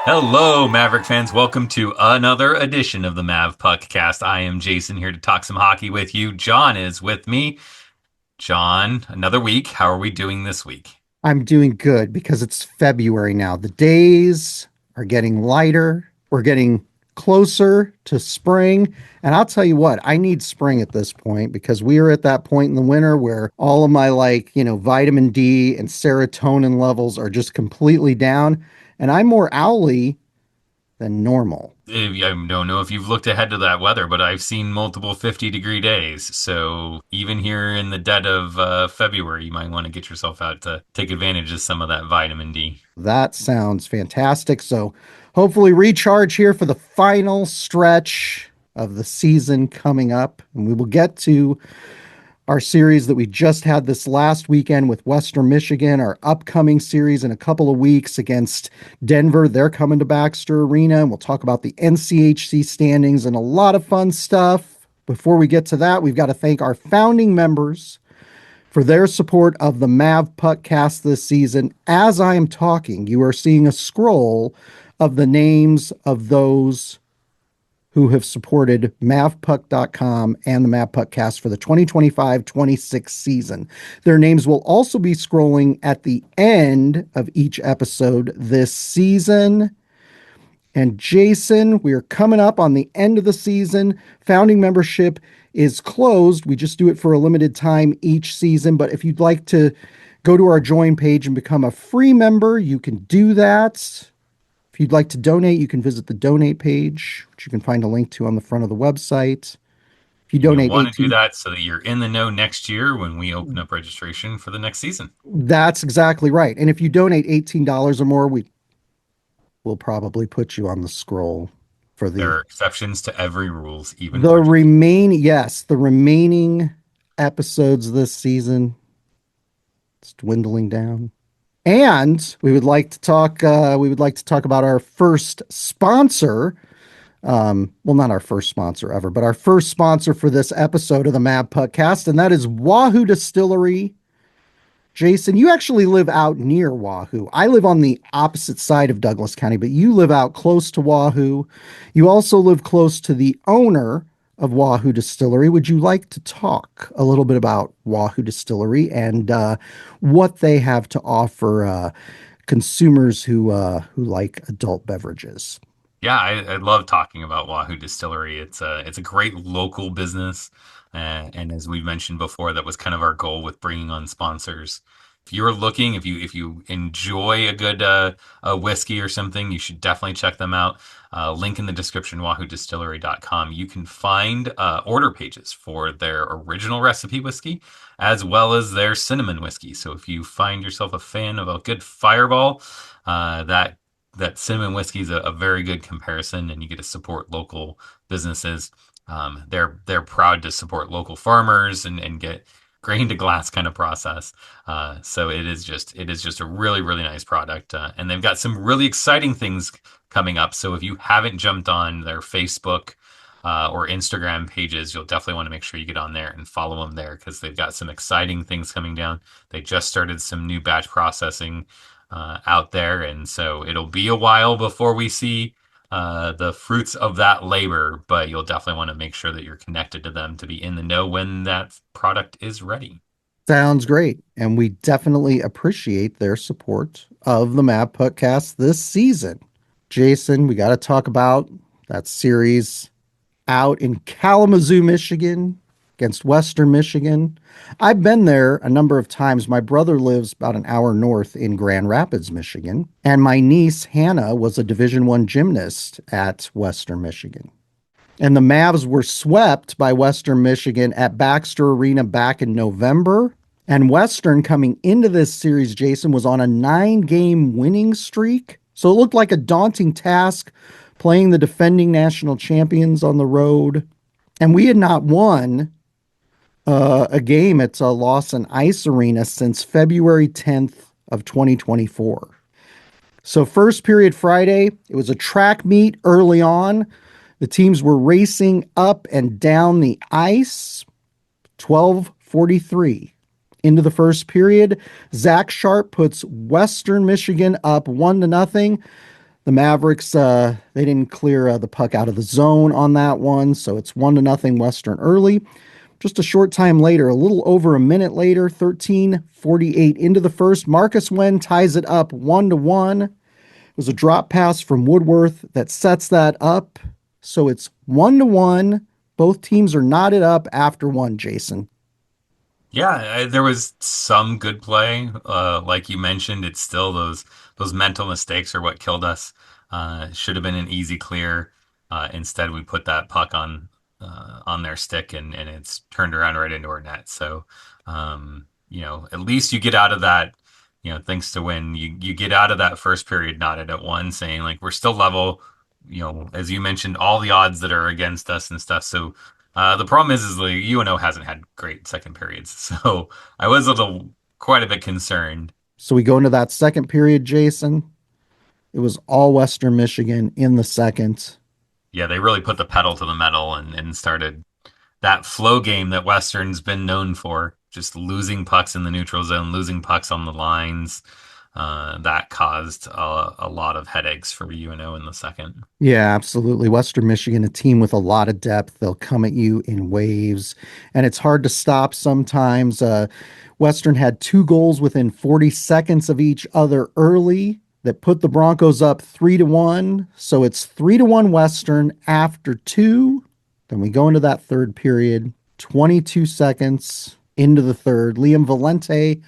Hello, Maverick fans. Welcome to another edition of the Mavpuckcast. I am Jason, here to talk some hockey with you. Jon is with me. Jon, another week. How are we doing this week? I'm doing good because it's February now. The days are getting lighter. We're getting closer to spring. And I'll tell you what, I need spring at this point because we are at that point in the winter where all of my vitamin D and serotonin levels are just completely down. And I'm more owly than normal. I don't know if you've looked ahead to that weather, but I've seen multiple 50-degree days. So even here in the dead of February, you might want to get yourself out to take advantage of some of that vitamin D. That sounds fantastic. So hopefully recharge here for the final stretch of the season coming up. And we will get to our series that we just had this last weekend with Western Michigan, our upcoming series in a couple of weeks against Denver. They're coming to Baxter Arena, and we'll talk about the NCHC standings and a lot of fun stuff. Before we get to that, we've got to thank our founding members for their support of the Mavpuckcast this season. As I am talking, you are seeing a scroll of the names of those who have supported Mavpuck.com and the Mavpuckcast for the 2025-26 season. Their names will also be scrolling at the end of each episode this season. And Jason, we are coming up on the end of the season. Founding membership is closed. We just do it for a limited time each season. But if you'd like to go to our join page and become a free member, you can do that. If you'd like to donate, you can visit the donate page, which you can find a link to on the front of the website. If you donate, you want to do that so that you're in the know next year when we open up registration for the next season. That's exactly right. And if you donate $18 or more, we'll probably put you on the scroll for the. There are exceptions to every rules, even the remaining episodes this season. It's dwindling down. And we would like to talk about our first sponsor. Well, not our first sponsor ever, but our first sponsor for this episode of the Mavpuckcast, and that is Wahoo Distillery. Jason, you actually live out near Wahoo. I live on the opposite side of Douglas County, but you live out close to Wahoo. You also live close to the owner of Wahoo Distillery. Would you like to talk a little bit about Wahoo Distillery and what they have to offer consumers who like adult beverages? Yeah, I love talking about Wahoo Distillery. It's a great local business, and as we mentioned before, that was kind of our goal with bringing on sponsors. If you're looking, if you enjoy a good a whiskey or something, you should definitely check them out. Link in the description, wahoodistillery.com. You can find order pages for their original recipe whiskey as well as their cinnamon whiskey. So if you find yourself a fan of a good Fireball, that cinnamon whiskey is a very good comparison, and you get to support local businesses. They're proud to support local farmers and get grain to glass kind of process. So it is just a really, really nice product. And they've got some really exciting things coming up. So if you haven't jumped on their Facebook or Instagram pages, you'll definitely want to make sure you get on there and follow them there, because they've got some exciting things coming down. They just started some new batch processing out there. And so it'll be a while before we see the fruits of that labor, but you'll definitely want to make sure that you're connected to them to be in the know when that product is ready. Sounds great. And we definitely appreciate their support of the Mavpuckcast this season. Jason, we got to talk about that series out in Kalamazoo, Michigan against Western Michigan. I've been there a number of times. My brother lives about an hour north in Grand Rapids, Michigan, and my niece Hannah was a Division I gymnast at Western Michigan. And the Mavs were swept by Western Michigan at Baxter Arena back in November. And Western, coming into this series, Jason, was on a 9-game winning streak. So it looked like a daunting task playing the defending national champions on the road. And we had not won a game at Lawson Ice Arena since February 10th of 2024. So first period Friday, it was a track meet early on. The teams were racing up and down the ice. 12:43 into the first period. Zach Sharp puts Western Michigan up 1-0. The Mavericks, they didn't clear the puck out of the zone on that one, so it's 1-0 Western early. Just a short time later, a little over a minute later, 13:48 into the first, Marcus Wen ties it up 1-1. It was a drop pass from Woodworth that sets that up. So it's 1-1. Both teams are knotted up after one, Jason. Yeah, there was some good play. Like you mentioned, it's still those mental mistakes are what killed us. Should have been an easy clear. Instead, we put that puck on their stick, and it's turned around right into our net. So, at least you get out of that. Thanks to Win, you get out of that first period knotted at one, saying like we're still level. As you mentioned, all the odds that are against us and stuff. So the problem is like UNO hasn't had great second periods, so I was quite a bit concerned. So we go into that second period, Jason. It was all Western Michigan in the second. Yeah, they really put the pedal to the metal and started that flow game that Western's been known for, just losing pucks in the neutral zone, losing pucks on the lines. That caused a lot of headaches for UNO in the second. Yeah, absolutely. Western Michigan, a team with a lot of depth. They'll come at you in waves, and it's hard to stop sometimes. Western had two goals within 40 seconds of each other early that put the Broncos up 3-1. So it's 3-1 Western after two. Then we go into that third period, 22 seconds into the third. Liam Valente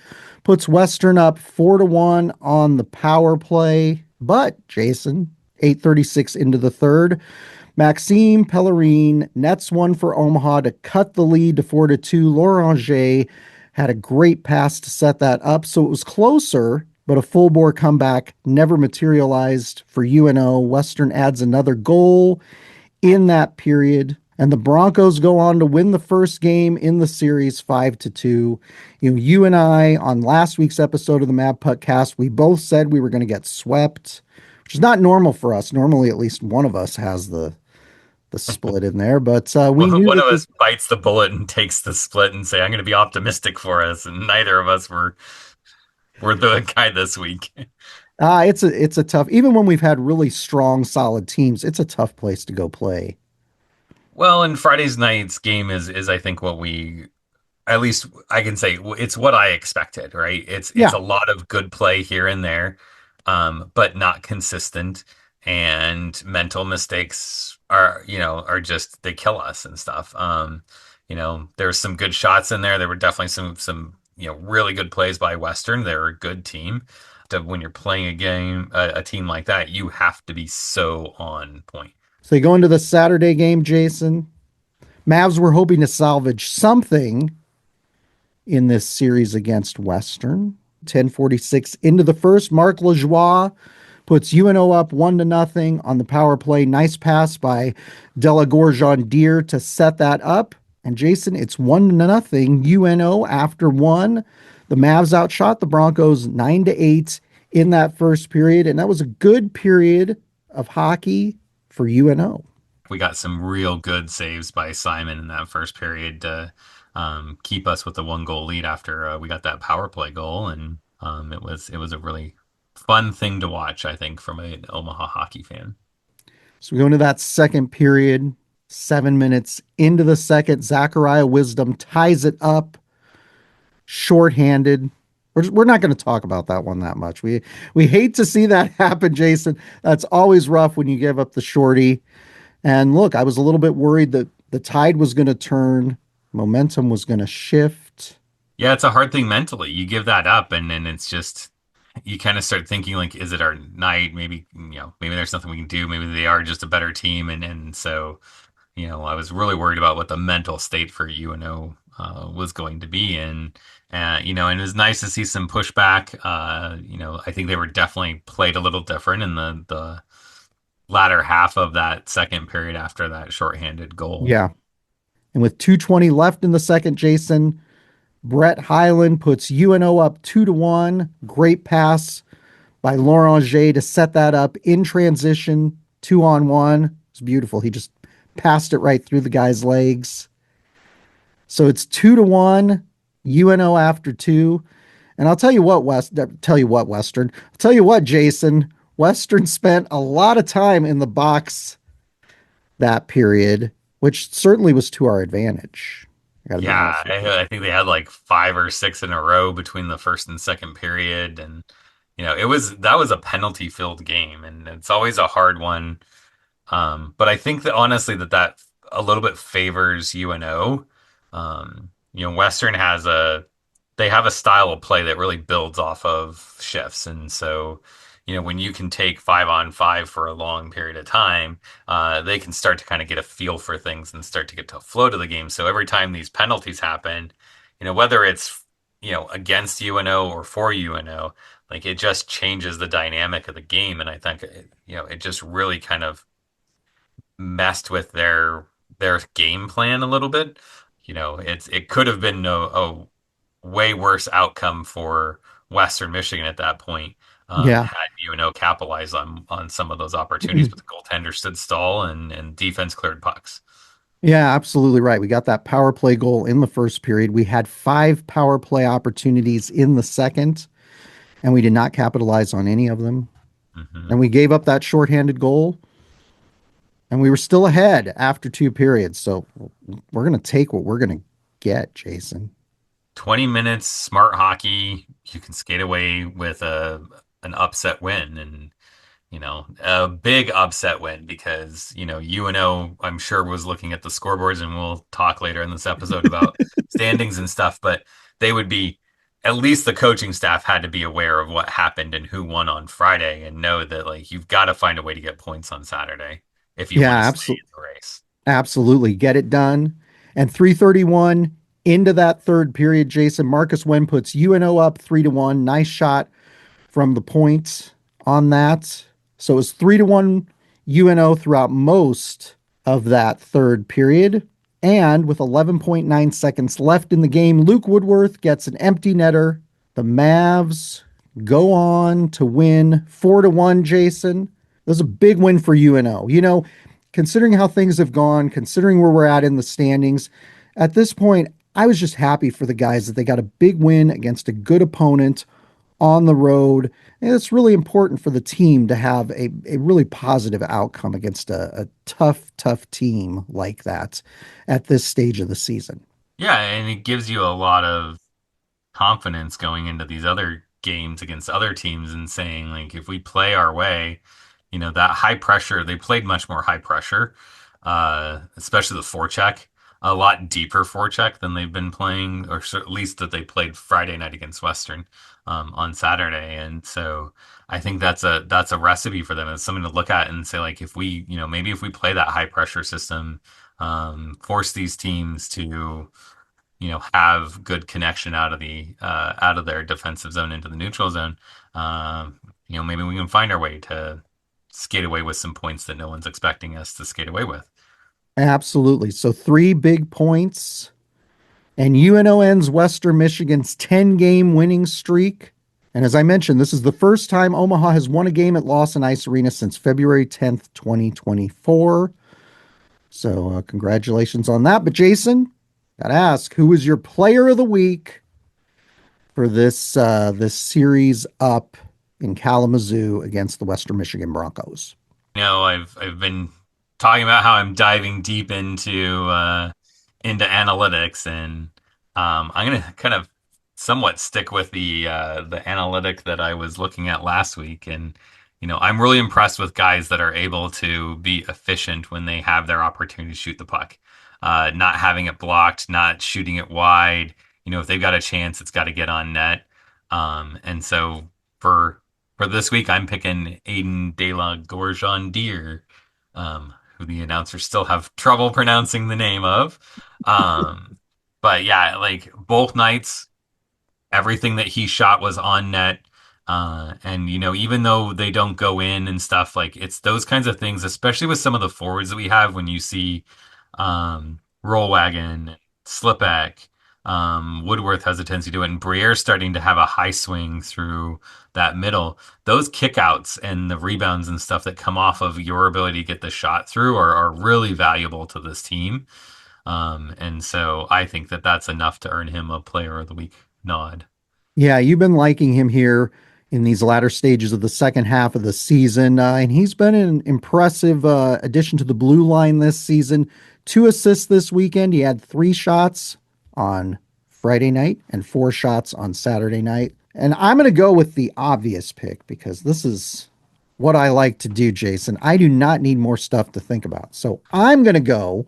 puts Western up 4-1 on the power play. But, Jason, 8:36 into the third, Maxime Pellerine nets one for Omaha to cut the lead to 4-2. Loranger had a great pass to set that up. So it was closer, but a full bore comeback never materialized for UNO. Western adds another goal in that period, and the Broncos go on to win the first game in the series 5-2. You and I, on last week's episode of the Mavpuckcast, we both said we were going to get swept, which is not normal for us. Normally, at least one of us has the split in there, but we Well, knew one that of this. us bites the bullet and takes the split and say, "I'm going to be optimistic for us," and neither of us were the guy this week. It's a tough. Even when we've had really strong, solid teams, it's a tough place to go play. Well, and Friday's night's game is I think what at least I can say it's what I expected, right? It's Yeah, a lot of good play here and there, but not consistent, and mental mistakes are just they kill us and stuff. There's some good shots in there. There were definitely some really good plays by Western. They're a good team. When you're playing a team like that, you have to be so on point. so you go into the Saturday game, Jason. Mavs were hoping to salvage something in this series against Western. 10:46 into the first. Marc Lajoie puts UNO up 1-0 on the power play. Nice pass by Delagorjon Deer to set that up. And Jason, it's 1-0 UNO after one. The Mavs outshot the Broncos 9-8 in that first period. And that was a good period of hockey for UNO. We got some real good saves by Simon in that first period to keep us with the one goal lead after we got that power play goal, and it was a really fun thing to watch. I think from an Omaha hockey fan. So we go into that second period, 7 minutes into the second. Zachariah Wisdom ties it up shorthanded. We're not going to talk about that one that much. We hate to see that happen, Jason. That's always rough when you give up the shorty. And look, I was a little bit worried that the tide was going to turn, momentum was going to shift. Yeah, it's a hard thing mentally. You give that up, and then it's just you kind of start thinking like, is it our night? Maybe there's nothing we can do. Maybe they are just a better team, and so I was really worried about what the mental state for UNO was going to be, and it was nice to see some pushback. I think they were definitely played a little different in the latter half of that second period after that shorthanded goal. Yeah. And with 2:20 left in the second, Jason, Brett Highland puts UNO up 2-1. Great pass by Loranger to set that up in transition, 2-on-1. It's beautiful. He just passed it right through the guy's legs. So it's 2-1, UNO after two. And I'll tell you what, Western. I'll tell you what, Jason. Western spent a lot of time in the box that period, which certainly was to our advantage. I got to be Yeah, honest with you. I think they had like five or six in a row between the first and second period, and it was that was a penalty filled game, and it's always a hard one. But I think that honestly that a little bit favors UNO. Western has a they have a style of play that really builds off of shifts, and so when you can take 5-on-5 for a long period of time, they can start to kind of get a feel for things and start to get to a flow to the game. So every time these penalties happen, whether it's against UNO or for UNO, like it just changes the dynamic of the game, and I think it just really kind of messed with their game plan a little bit. It could have been a way worse outcome for Western Michigan at that point. Yeah. Had capitalized on some of those opportunities, but the goaltender stood stall and defense cleared pucks. Yeah, absolutely right. We got that power play goal in the first period. We had 5 power play opportunities in the second, and we did not capitalize on any of them. Hmm. And we gave up that shorthanded goal, and we were still ahead after 2 periods. So we're going to take what we're going to get, Jason. 20 minutes, smart hockey. You can skate away with a an upset win, and a big upset win because, UNO, I'm sure, was looking at the scoreboards, and we'll talk later in this episode about standings and stuff, but they would be, at least the coaching staff had to be aware of what happened and who won on Friday and know that, like, you've got to find a way to get points on Saturday if you want to Yeah, stay in the race. absolutely. Get it done. And 3:31 into that third period, Jason, Marcus Wen puts UNO up 3-1. Nice shot from the point on that. So it was 3-1 UNO throughout most of that third period. And with 11.9 seconds left in the game, Luke Woodworth gets an empty netter. The Mavs go on to win 4-1, Jason. That was a big win for UNO. Considering how things have gone, considering where we're at in the standings, at this point, I was just happy for the guys that they got a big win against a good opponent on the road. And it's really important for the team to have a really positive outcome against a tough team like that at this stage of the season. Yeah, and it gives you a lot of confidence going into these other games against other teams and saying, like, if we play our way, that high pressure, they played much more high pressure, especially the forecheck, a lot deeper forecheck than they've been playing, or at least that they played Friday night against Western on Saturday. And so I think that's a recipe for them. It's something to look at and say, like, if we, maybe if we play that high pressure system, force these teams to have good connection out of their defensive zone into the neutral zone. Maybe we can find our way to skate away with some points that no one's expecting us to skate away with. Absolutely. So 3 big points. And UNO ends Western Michigan's 10-game winning streak. And as I mentioned, this is the first time Omaha has won a game at Lawson Ice Arena since February 10th, 2024. So congratulations on that. But Jason, gotta ask, who was your player of the week for this series up in Kalamazoo against the Western Michigan Broncos? I've been talking about how I'm diving deep into analytics, and I'm gonna kind of somewhat stick with the analytic that I was looking at last week, and I'm really impressed with guys that are able to be efficient when they have their opportunity to shoot the puck, not having it blocked, not shooting it wide. If they've got a chance, it's got to get on net. And so for for this week, I'm picking Aiden De La Gorgondier, who the announcers still have trouble pronouncing the name of. Um, but yeah, like both nights, everything that he shot was on net. And even though they don't go in and stuff, like it's those kinds of things, especially with some of the forwards that we have, when you see Rollwagon, Slipback, Woodworth has a tendency to do it, and Briere's starting to have a high swing through that middle. Those kickouts and the rebounds and stuff that come off of your ability to get the shot through are really valuable to this team. And so I think that that's enough to earn him a Player of the Week nod. Yeah, you've been liking him here in these latter stages of the second half of the season, and he's been an impressive addition to the blue line this season. 2 assists this weekend. He had 3 shots on Friday night and 4 shots on Saturday night. And I'm going to go with the obvious pick because this is what I like to do, Jason. I do not need more stuff to think about. So I'm going to go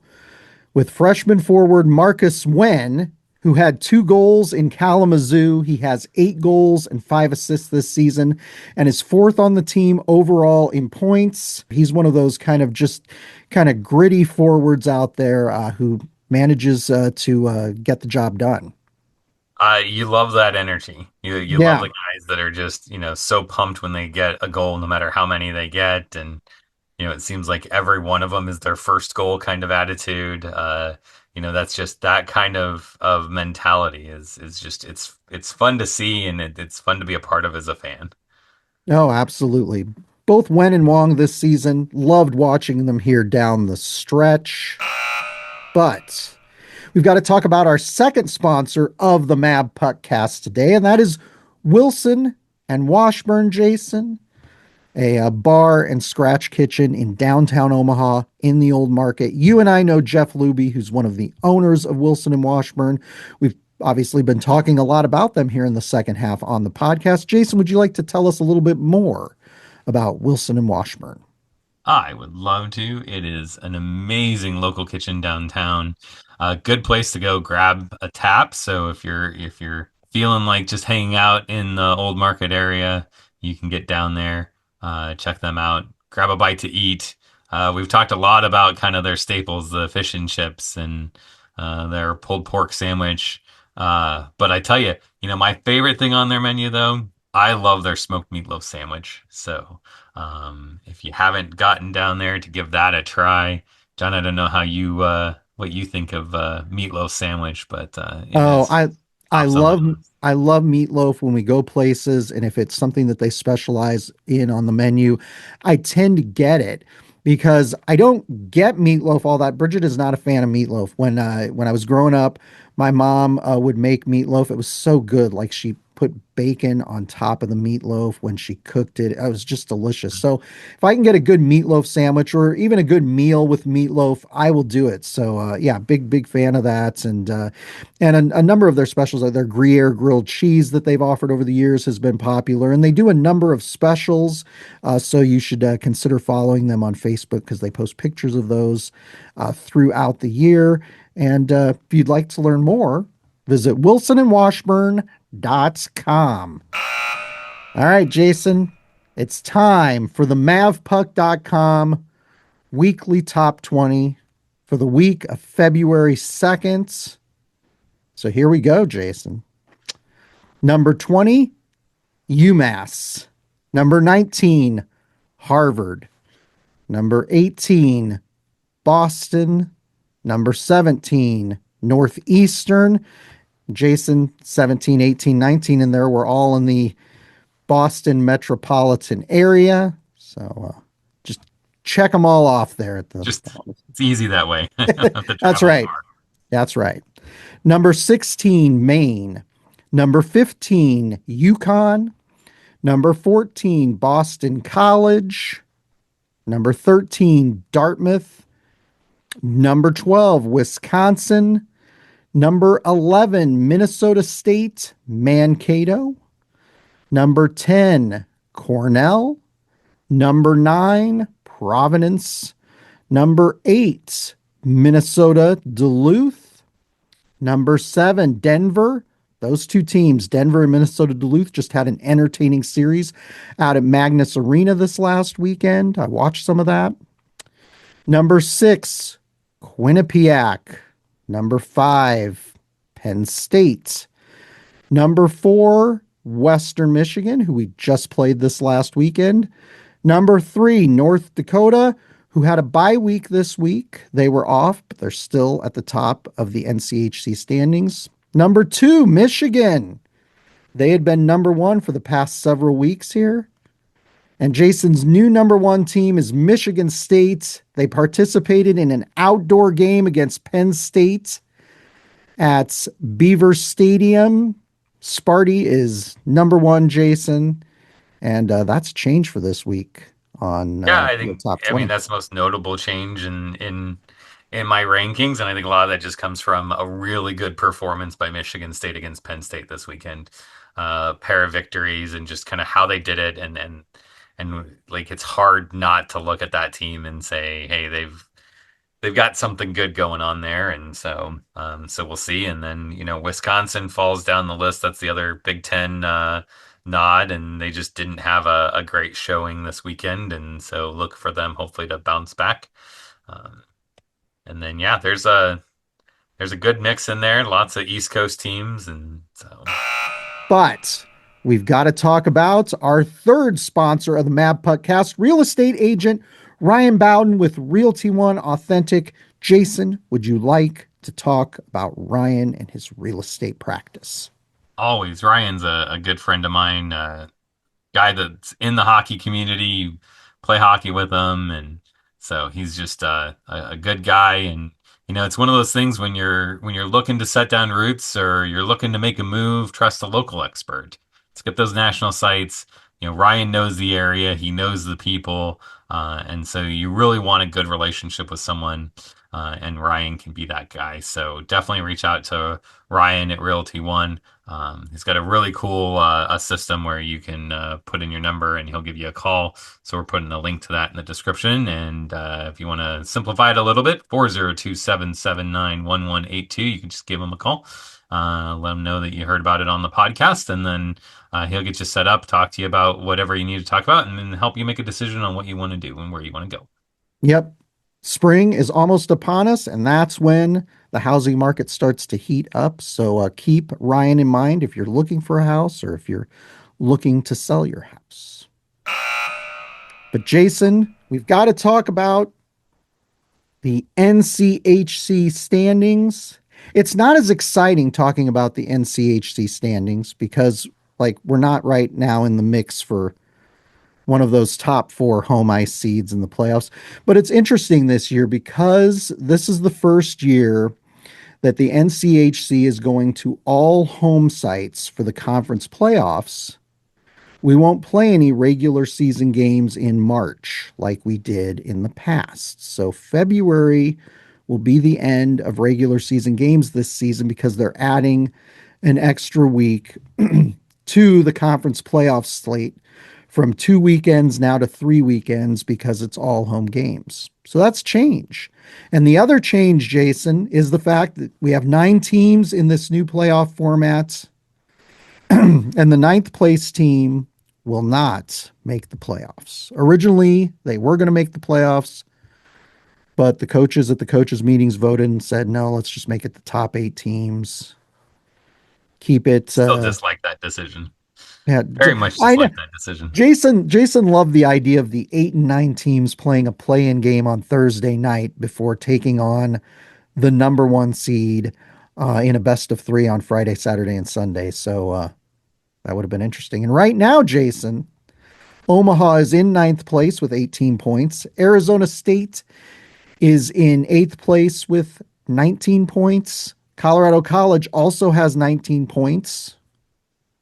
with freshman forward Marcus Wen, who had 2 goals in Kalamazoo. He has 8 goals and 5 assists this season and is fourth on the team overall in points. He's one of those kind of gritty forwards out there who manages to get the job done. You love that energy. You love Yeah. the guys that are just, so pumped when they get a goal, no matter how many they get. And, it seems like every one of them is their first goal kind of attitude. That's just that kind of mentality is just it's fun to see, and it's fun to be a part of as a fan. Oh, absolutely. Both Wen and Wong this season. Loved watching them here down the stretch. But we've got to talk about our second sponsor of the Mavpuckcast today, and that is Wilson and Washburn, Jason, a bar and scratch kitchen in downtown Omaha in the old market. You and I know Jeff Luby, who's one of the owners of Wilson and Washburn. We've obviously been talking a lot about them here in the second half on the podcast. Jason, would you like to tell us a little bit more about Wilson and Washburn? I would love to. It is an amazing local kitchen downtown. A good place to go grab a tap. So if you're feeling like just hanging out in the old market area, you can get down there, check them out, grab a bite to eat. We've talked a lot about kind of their staples, the fish and chips and their pulled pork sandwich. But I tell you, my favorite thing on their menu though, I love their smoked meatloaf sandwich. So if you haven't gotten down there to give that a try, John, I don't know how you what you think of meatloaf sandwich, but it Oh, is I tops on my love list. I love meatloaf when we go places, and if it's something that they specialize in on the menu, I tend to get it because I don't get meatloaf all that. Bridget is not a fan of meatloaf. When I was growing up, my mom would make meatloaf. It was so good. Like she put bacon on top of the meatloaf when she cooked it. It was just delicious. So if I can get a good meatloaf sandwich or even a good meal with meatloaf, I will do it. So yeah, big fan of that. And a number of their specials, like their Gruyere grilled cheese that they've offered over the years, has been popular. And they do a number of specials. So you should consider following them on Facebook because they post pictures of those throughout the year. And if you'd like to learn more, visit wilsonandwashburn.com. All right, Jason, it's time for the mavpuck.com weekly top 20 for the week of February 2nd. So here we go, Jason. Number 20, UMass. Number 19, Harvard. Number 18, Boston. Number 17, Northeastern. Jason, 17, 18, 19 in there were all in the Boston metropolitan area. So just check them all off there at the. Just it's easy that way. I don't have to That's travel right. far. That's right. Number 16, Maine. Number 15, Yukon. Number 14, Boston College. Number 13, Dartmouth. Number 12, Wisconsin. Number 11, Minnesota State, Mankato. Number 10, Cornell. Number 9, Providence. Number 8, Minnesota Duluth. Number 7, Denver. Those two teams, Denver and Minnesota Duluth, just had an entertaining series out at Magnus Arena this last weekend. I watched some of that. Number 6, Quinnipiac. Number 5, Penn State. Number 4, Western Michigan, who we just played this last weekend. Number 3, North Dakota, who had a bye week this week. They were off, but they're still at the top of the NCHC standings. Number 2, Michigan. They had been number 1 for the past several weeks here. And Jason's new number one team is Michigan State. They participated in an outdoor game against Penn State at Beaver Stadium. Sparty is number one, Jason. And that's changed for this week on Yeah, the top I mean 20. that's the most notable change in my rankings, and I think a lot of that just comes from a really good performance by Michigan State against Penn State this weekend. Pair of victories and just kind of how they did it, and like it's hard not to look at that team and say, hey, they've got something good going on there, and so we'll see. And then Wisconsin falls down the list. That's the other Big Ten nod, and they just didn't have a great showing this weekend, and so look for them hopefully to bounce back. Um, and then yeah, there's a good mix in there, lots of East Coast teams, and so But we've got to talk about our third sponsor of the Mavpuckcast, real estate agent Ryan Bowden with Realty ONE Authentic. Jason, would you like to talk about Ryan and his real estate practice? always Ryan's a good friend of mine. Guy that's in the hockey community, play hockey with him, and so he's just a good guy. And it's one of those things when you're looking to set down roots or you're looking to make a move, trust a local expert. Let's get those national sites. Ryan knows the area, he knows the people, and so you really want a good relationship with someone, and Ryan can be that guy. So definitely reach out to Ryan at Realty One. He's got a really cool a system where you can put in your number and he'll give you a call. So we're putting a link to that in the description. And if you want to simplify it a little bit, 402-779-1182, you can just give him a call. Let him know that you heard about it on the podcast, and then he'll get you set up, talk to you about whatever you need to talk about, and then help you make a decision on what you want to do and where you want to go. Yep. Spring is almost upon us, and that's when the housing market starts to heat up. So keep Ryan in mind if you're looking for a house or if you're looking to sell your house. But Jason, we've got to talk about the NCHC standings. It's not as exciting talking about the NCHC standings because, like, we're not right now in the mix for one of those top four home ice seeds in the playoffs. But it's interesting this year because this is the first year that the NCHC is going to all home sites for the conference playoffs. We won't play any regular season games in March like we did in the past. So February will be the end of regular season games this season because they're adding an extra week to the conference playoff slate from 2 weekends now to 3 weekends because it's all home games. So that's change. And the other change, Jason, is the fact that we have 9 teams in this new playoff format, and the ninth place team will not make the playoffs. Originally, they were going to make the playoffs, but the coaches at the coaches' meetings voted and said, no, let's just make it the top 8 teams. Keep it. Still dislike that decision. Yeah, Very much I know. dislike that decision. Jason loved the idea of the 8 and 9 teams playing a play-in game on Thursday night before taking on the number 1 seed in a best of 3 on Friday, Saturday, and Sunday. So that would have been interesting. And right now, Jason, Omaha is in 9th place with 18 points. Arizona State is in 8th place with 19 points. Colorado College also has 19 points.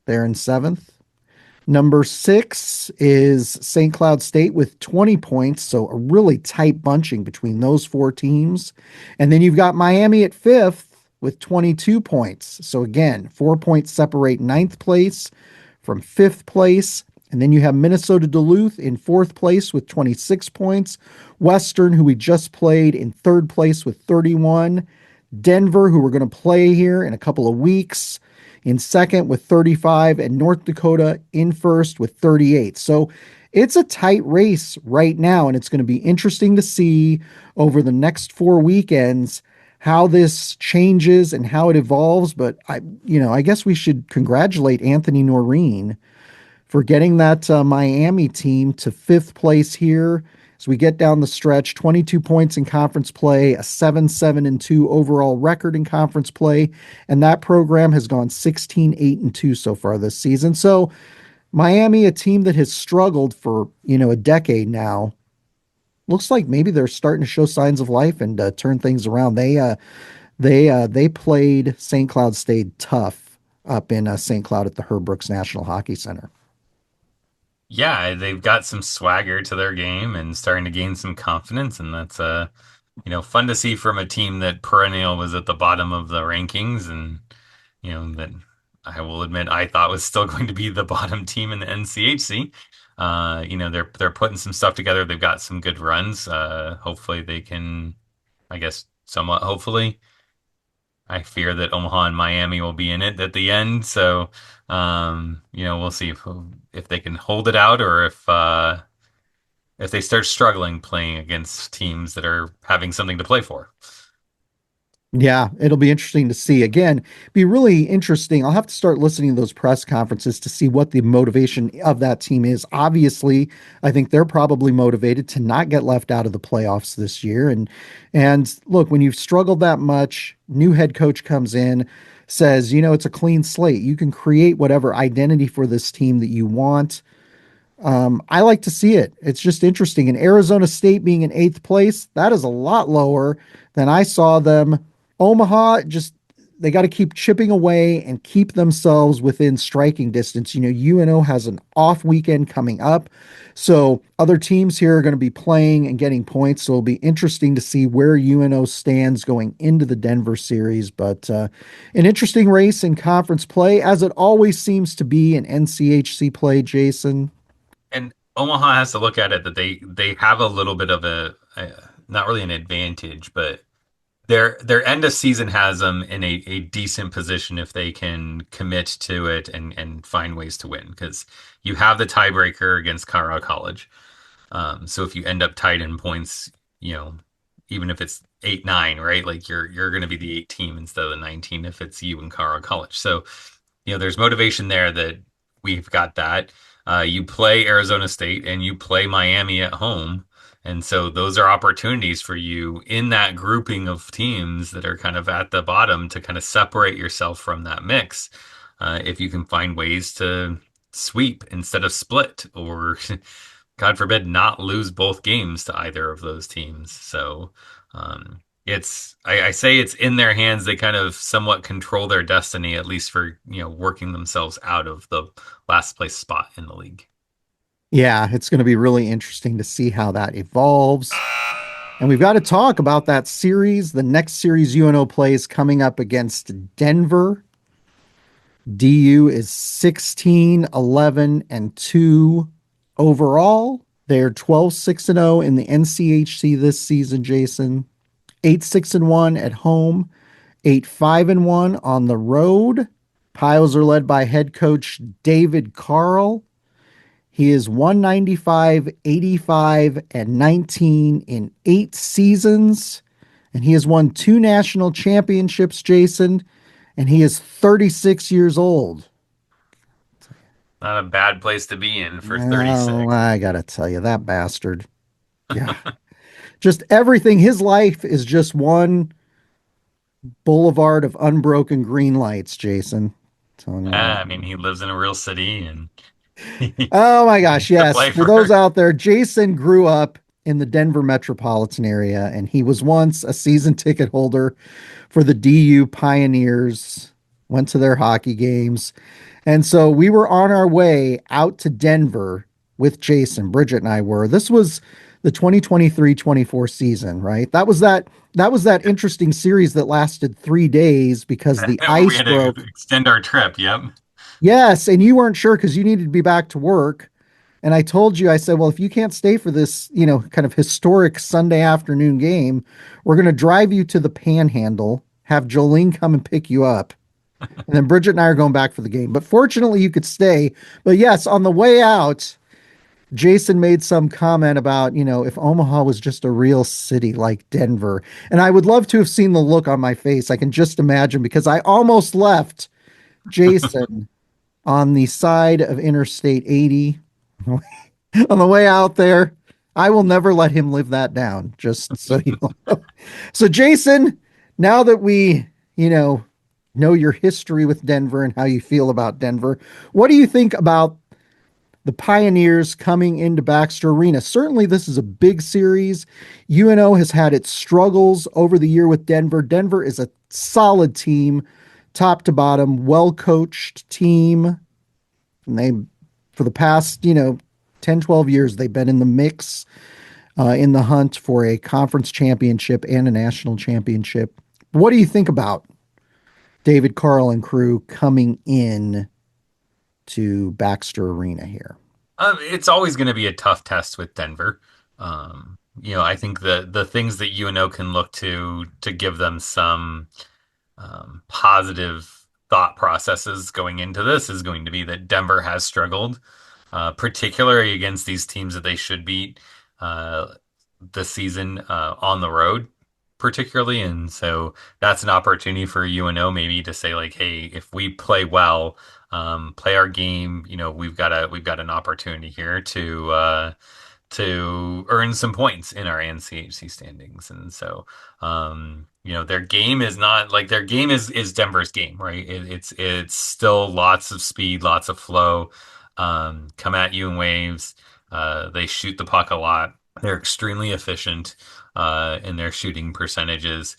They're in 7th. Number 6 is St. Cloud State with 20 points. So a really tight bunching between those 4 teams. And then you've got Miami at 5th with 22 points. So again, 4 points separate 9th place from 5th place. And then you have Minnesota Duluth in 4th place with 26 points. Western, who we just played, in 3rd place with 31. Denver, who we're going to play here in a couple of weeks, in 2nd with 35, and North Dakota in 1st with 38. So it's a tight race right now, and it's going to be interesting to see over the next 4 weekends how this changes and how it evolves. But I guess we should congratulate Anthony Noreen for getting that Miami team to 5th place here. As we get down the stretch, 22 points in conference play, a 7-7-2 overall record in conference play, and that program has gone 16-8-2 so far this season. So Miami, a team that has struggled for, a decade now, looks like maybe they're starting to show signs of life and turn things around. They played St. Cloud State tough up in St. Cloud at the Herb Brooks National Hockey Center. Yeah, they've got some swagger to their game and starting to gain some confidence, and that's fun to see from a team that perennial was at the bottom of the rankings, and that I will admit I thought was still going to be the bottom team in the NCHC. They're putting some stuff together. They've got some good runs. Hopefully they can, I guess, somewhat. Hopefully, I fear that Omaha and Miami will be in it at the end. So, we'll see if they can hold it out or if they start struggling playing against teams that are having something to play for. Yeah, it'll be interesting to see. Again, be really interesting. I'll have to start listening to those press conferences to see what the motivation of that team is. Obviously, I think they're probably motivated to not get left out of the playoffs this year. And look, when you've struggled that much, new head coach comes in, says, it's a clean slate. You can create whatever identity for this team that you want. I like to see it. It's just interesting. And Arizona State being in eighth place, that is a lot lower than I saw them. Omaha, just they got to keep chipping away and keep themselves within striking distance. UNO has an off weekend coming up. So other teams here are going to be playing and getting points. So it'll be interesting to see where UNO stands going into the Denver series. But an interesting race in conference play, as it always seems to be in NCHC play, Jason. And Omaha has to look at it that they have a little bit of a not really an advantage, but their end of season has them in a decent position if they can commit to it and find ways to win because you have the tiebreaker against Colorado College. So if you end up tied in points, even if it's 8-9, right? Like you're going to be the 8 team instead of the 19 if it's you and Colorado College. So there's motivation there that we've got that. You play Arizona State and you play Miami at home. And so those are opportunities for you in that grouping of teams that are kind of at the bottom to kind of separate yourself from that mix. If you can find ways to sweep instead of split, or God forbid, not lose both games to either of those teams. So I say it's in their hands. They kind of somewhat control their destiny, at least for, working themselves out of the last place spot in the league. Yeah, it's going to be really interesting to see how that evolves. And we've got to talk about that series, the next series UNO plays coming up against Denver. DU is 16-11-2 overall. They're 12-6-0 in the NCHC this season, Jason. 8-6-1 at home, 8-5-1 on the road. Pios are led by head coach David Carl. He is 195, 85, and 19 in 8 seasons. And he has won 2 national championships, Jason. And he is 36 years old. Not a bad place to be in for Oh, 36. I gotta tell you, that bastard. Yeah. Just everything. His life is just one boulevard of unbroken green lights, Jason. Telling you Yeah, that. I mean, he lives in a real city and he Oh my gosh, to yes. play For those for. out there, Jason grew up in the Denver metropolitan area, and he was once a season ticket holder for the DU Pioneers, went to their hockey games. And so we were on our way out to Denver with Jason. Bridget and I were. This was the 2023-24 season, right? That was that interesting series that lasted 3 days because the We ice had to broke. extend our trip. Yep. Yes, and you weren't sure because you needed to be back to work. And I told you, I said, well, if you can't stay for this, kind of historic Sunday afternoon game, we're going to drive you to the Panhandle, have Jolene come and pick you up. And then Bridget and I are going back for the game. But fortunately, you could stay. But yes, on the way out, Jason made some comment about, if Omaha was just a real city like Denver. And I would love to have seen the look on my face. I can just imagine because I almost left Jason on the side of Interstate 80 on the way out there. I will never let him live that down, just so you know. So, Jason, now that we, know your history with Denver and how you feel about Denver, what do you think about The Pioneers coming into Baxter Arena. Certainly, this is a big series. UNO has had its struggles over the year with Denver. Denver is a solid team, top to bottom, well coached team. And they, for the past, 10, 12 years, they've been in the mix, in the hunt for a conference championship and a national championship. What do you think about David Carl and crew coming in to Baxter Arena here? It's always going to be a tough test with Denver. I think the things that UNO can look to give them some positive thought processes going into this is going to be that Denver has struggled, particularly against these teams that they should beat uh, this season on the road, particularly. And so that's an opportunity for UNO maybe to say like, hey, if we play well, play our game, we've got an opportunity here to earn some points in our NCHC standings. And so, their game is not like their game is Denver's game, right? It's still lots of speed, lots of flow, come at you in waves. They shoot the puck a lot. They're extremely efficient in their shooting percentages.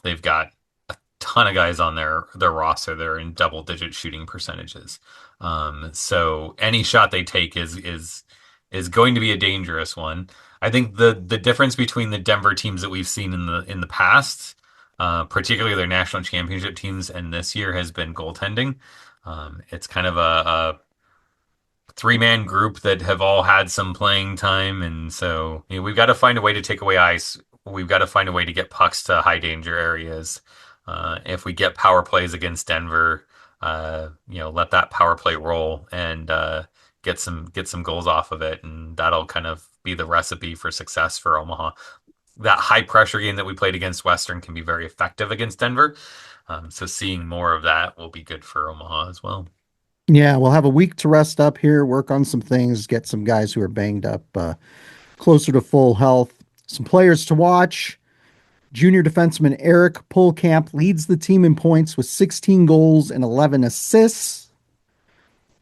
They've got a ton of guys on their roster. They're in double digit shooting percentages. So any shot they take is going to be a dangerous one. I think the difference between the Denver teams that we've seen in the past, particularly their national championship teams, and this year has been goaltending. It's kind of a three-man group that have all had some playing time, and so we've got to find a way to take away ice. We've got to find a way to get pucks to high danger areas. If we get power plays against Denver, let that power play roll and get some goals off of it, and that'll kind of be the recipe for success for Omaha. That high pressure game that we played against Western can be very effective against Denver. So seeing more of that will be good for Omaha as well. Yeah, we'll have a week to rest up here, work on some things, get some guys who are banged up closer to full health. Some players to watch. Junior defenseman Eric Polkamp leads the team in points with 16 goals and 11 assists.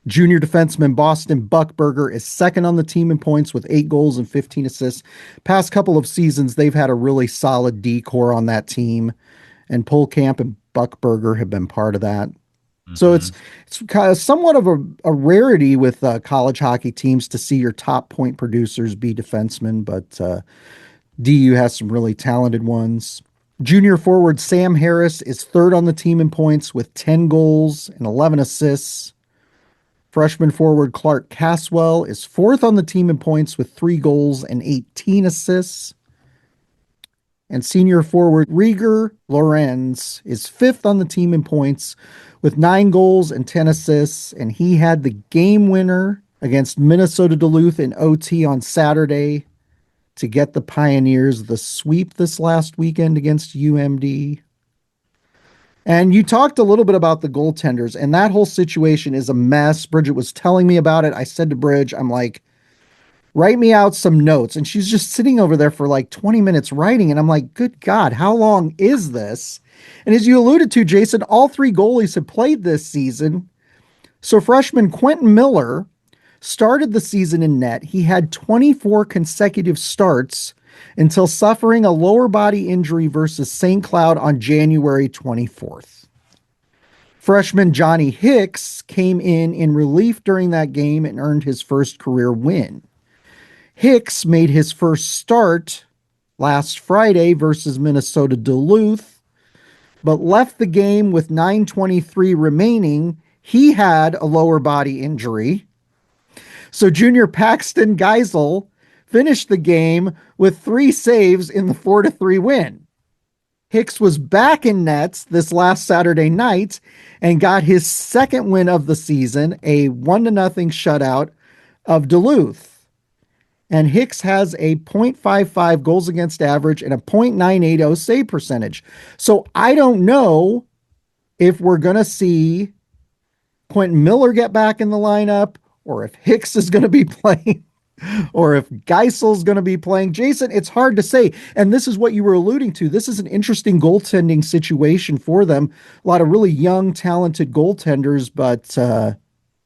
Junior defenseman Boston Buckberger is second on the team in points with 8 goals and 15 assists. Past couple of seasons, they've had a really solid D-core on that team, and Polkamp and Buckberger have been part of that. So Mm-hmm. it's kind of somewhat of a rarity with college hockey teams to see your top point producers be defensemen, but DU has some really talented ones. Junior forward Sam Harris is third on the team in points with 10 goals and 11 assists. Freshman forward Clark Caswell is fourth on the team in points with 3 goals and 18 assists. And senior forward Rieger Lorenz is fifth on the team in points with 9 goals and 10 assists. And he had the game winner against Minnesota Duluth in OT on Saturday to get the Pioneers the sweep this last weekend against UMD. And you talked a little bit about the goaltenders, and that whole situation is a mess. Bridget was telling me about it. I said to Bridge, I'm like, write me out some notes. And she's just sitting over there for like 20 minutes writing. And I'm like, good God, how long is this? And as you alluded to, Jason, all 3 goalies have played this season. So freshman Quentin Miller started the season in net. He had 24 consecutive starts until suffering a lower body injury versus St. Cloud on January 24th. Freshman Johnny Hicks came in relief during that game and earned his first career win. Hicks made his first start last Friday versus Minnesota Duluth, but left the game with 9:23 remaining. He had a lower body injury. So junior Paxton Geisel finished the game with 3 saves in the 4-3 win. Hicks was back in nets this last Saturday night and got his second win of the season, a 1-0 shutout of Duluth. And Hicks has a .55 goals against average and a .980 save percentage. So I don't know if we're going to see Quentin Miller get back in the lineup, or if Hicks is going to be playing, or if Geisel's going to be playing. Jason, it's hard to say. And this is what you were alluding to. This is an interesting goaltending situation for them. A lot of really young, talented goaltenders, but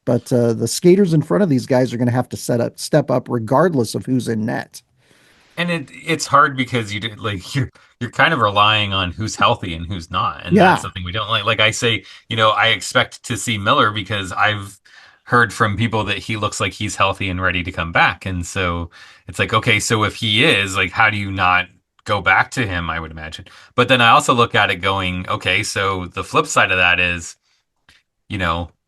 But the skaters in front of these guys are going to have to step up regardless of who's in net. And it's hard because you're kind of relying on who's healthy and who's not, and that's Yeah. something we don't like. Like I say, I expect to see Miller because I've heard from people that he looks like he's healthy and ready to come back, and so it's like, okay, so if he is, like, how do you not go back to him? I would imagine, but then I also look at it going, okay, so the flip side of that is,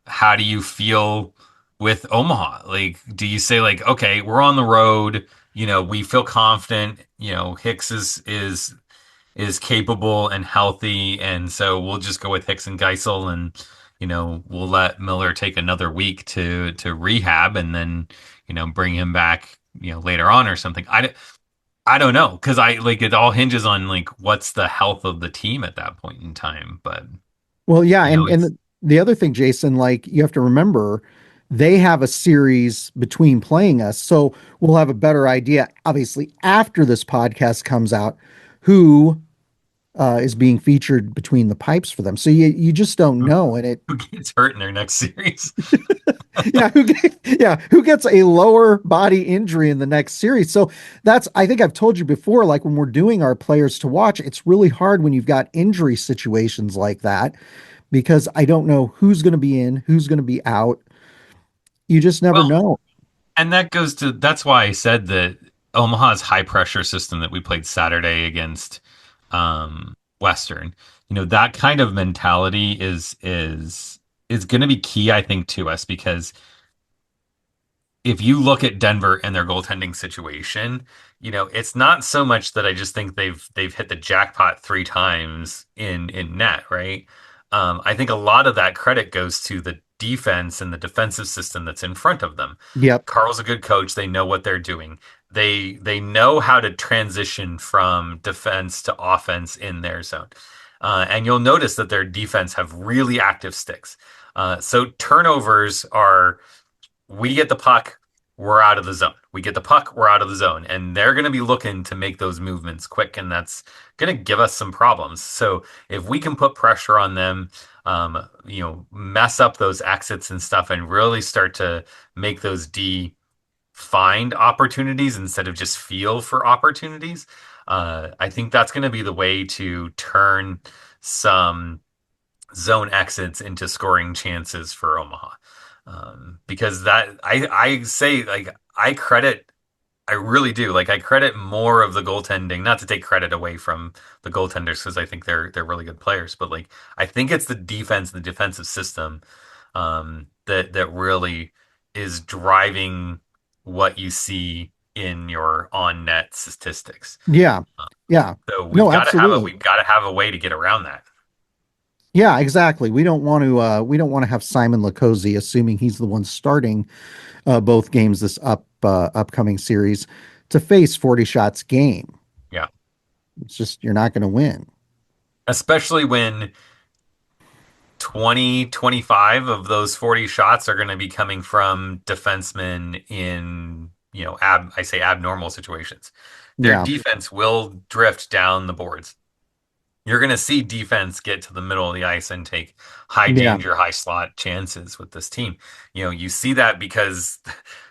how do you feel with Omaha? Like, do you say like, okay, we're on the road, we feel confident, Hicks is capable and healthy, and so we'll just go with Hicks and Geisel, and we'll let Miller take another week to rehab, and then bring him back later on or something. I don't know, because I like it all hinges on like what's the health of the team at that point in time, but Well, yeah, and it's the other thing, Jason, like you have to remember, they have a series between playing us, so we'll have a better idea, obviously, after this podcast comes out, who is being featured between the pipes for them. So you just don't know, and it who gets hurt in their next series. yeah who gets a lower body injury in the next series. So that's I think I've told you before, like when we're doing our players to watch, it's really hard when you've got injury situations like that because I don't know who's going to be in, who's going to be out. You just never Well, know. and that's why I said that Omaha's high pressure system that we played Saturday against Western, that kind of mentality is going to be key, I think, to us because if you look at Denver and their goaltending situation, it's not so much that I just think they've hit the jackpot three times in net, right? I think a lot of that credit goes to the defense and the defensive system that's in front of them. Yep. Carl's a good coach. They know what they're doing. They know how to transition from defense to offense in their zone. And you'll notice that their defense have really active sticks. So turnovers are we get the puck, we're out of the zone. We get the puck, we're out of the zone. And they're going to be looking to make those movements quick, and that's going to give us some problems. So if we can put pressure on them, mess up those exits and stuff, and really start to make those D find opportunities instead of just feel for opportunities, I think that's going to be the way to turn some zone exits into scoring chances for Omaha. Because I say like I really do like I credit more of the goaltending, not to take credit away from the goaltenders because I think they're really good players, but like I think it's the defense, the defensive system, that really is driving what you see in your on net statistics. Yeah. Yeah. So No, absolutely. we've got to have a way to get around that. Yeah, exactly. We don't want to have Simon Lacozi, assuming he's the one starting both games this upcoming series, to face 40 shots game. Yeah. It's just you're not going to win. Especially when 25 of those 40 shots are going to be coming from defensemen in, I say abnormal situations. Their Yeah. defense will drift down the boards. You're going to see defense get to the middle of the ice and take high Yeah. danger, high slot chances with this team. You see that because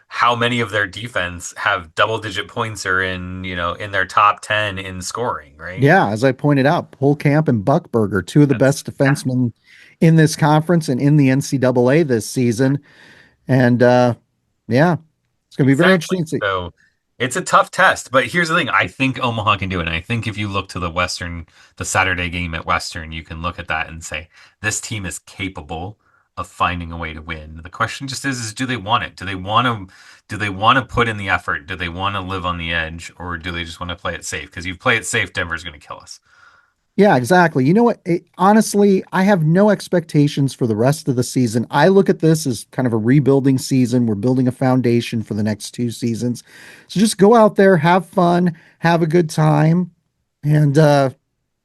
how many of their defense have double digit points or in their top 10 in scoring, right? Yeah, as I pointed out, Polkamp and Buckberger, two of the That's best defensemen in this conference and in the NCAA this season. And yeah, it's going to be very exactly. interesting to see. So it's a tough test, but here's the thing. I think Omaha can do it. And I think if you look to the Saturday game at Western, you can look at that and say, this team is capable of finding a way to win. The question just is do they want it? Do they want to put in the effort? Do they want to live on the edge, or do they just want to play it safe? Because you play it safe, Denver's going to kill us. Yeah, exactly. You know what? Honestly, I have no expectations for the rest of the season. I look at this as kind of a rebuilding season. We're building a foundation for the next two seasons. So just go out there, have fun, have a good time, and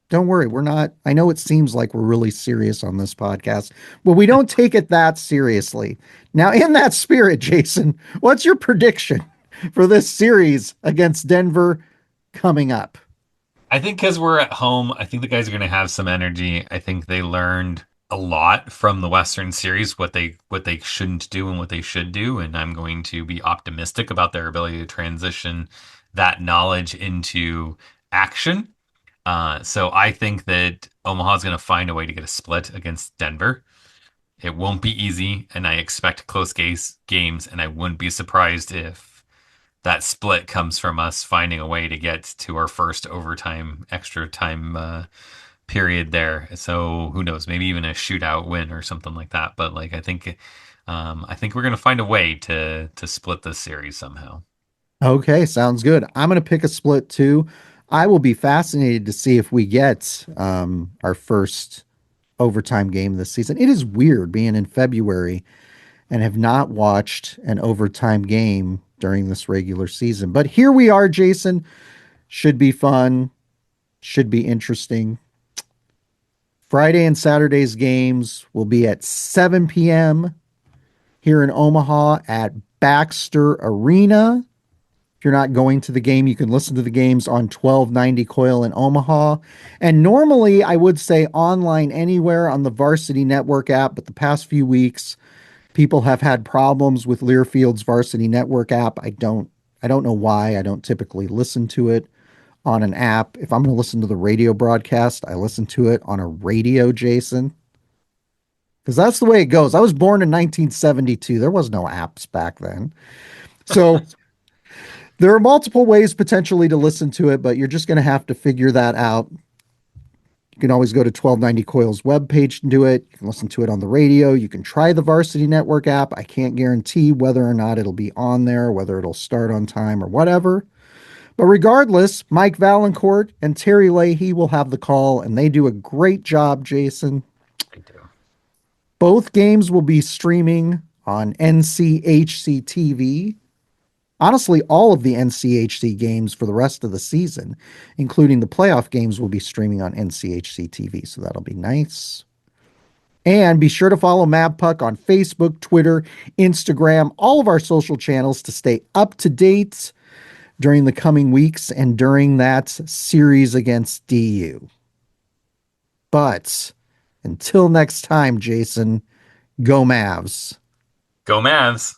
don't worry. We're not, I know it seems like we're really serious on this podcast, but we don't take it that seriously. Now, in that spirit, Jason, what's your prediction for this series against Denver coming up? I think because we're at home, I think the guys are going to have some energy. I think they learned a lot from the Western Series, what they shouldn't do and what they should do, and I'm going to be optimistic about their ability to transition that knowledge into action. So I think that Omaha's going to find a way to get a split against Denver. It won't be easy, and I expect close games, and I wouldn't be surprised if that split comes from us finding a way to get to our first overtime, extra time period there. So who knows? Maybe even a shootout win or something like that. But like I think we're gonna find a way to split this series somehow. Okay, sounds good. I'm going to pick a split too. I will be fascinated to see if we get our first overtime game this season. It is weird being in February and have not watched an overtime game during this regular season. But here we are, Jason. Should be fun, should be interesting. Friday and Saturday's games will be at 7 p.m. here in Omaha at Baxter Arena. If you're not going to the game, you can listen to the games on 1290 Coil in Omaha. And normally I would say online anywhere on the Varsity Network app, but the past few weeks people have had problems with Learfield's Varsity Network app. I don't know why. I don't typically listen to it on an app. If I'm going to listen to the radio broadcast, I listen to it on a radio, Jason, because that's the way it goes. I was born in 1972. There was no apps back then. So there are multiple ways potentially to listen to it, but you're just going to have to figure that out. You can always go to 1290 Coil's webpage and do it. You can listen to it on the radio. You can try the Varsity Network app. I can't guarantee whether or not it'll be on there, whether it'll start on time or whatever. But regardless, Mike Valancourt and Terry Leahy will have the call, and they do a great job, Jason. I do. Both games will be streaming on NCHC TV. Honestly, all of the NCHC games for the rest of the season, including the playoff games, will be streaming on NCHC TV. So that'll be nice. And be sure to follow Mavpuck on Facebook, Twitter, Instagram, all of our social channels to stay up to date during the coming weeks and during that series against DU. But until next time, Jason, go Mavs. Go Mavs!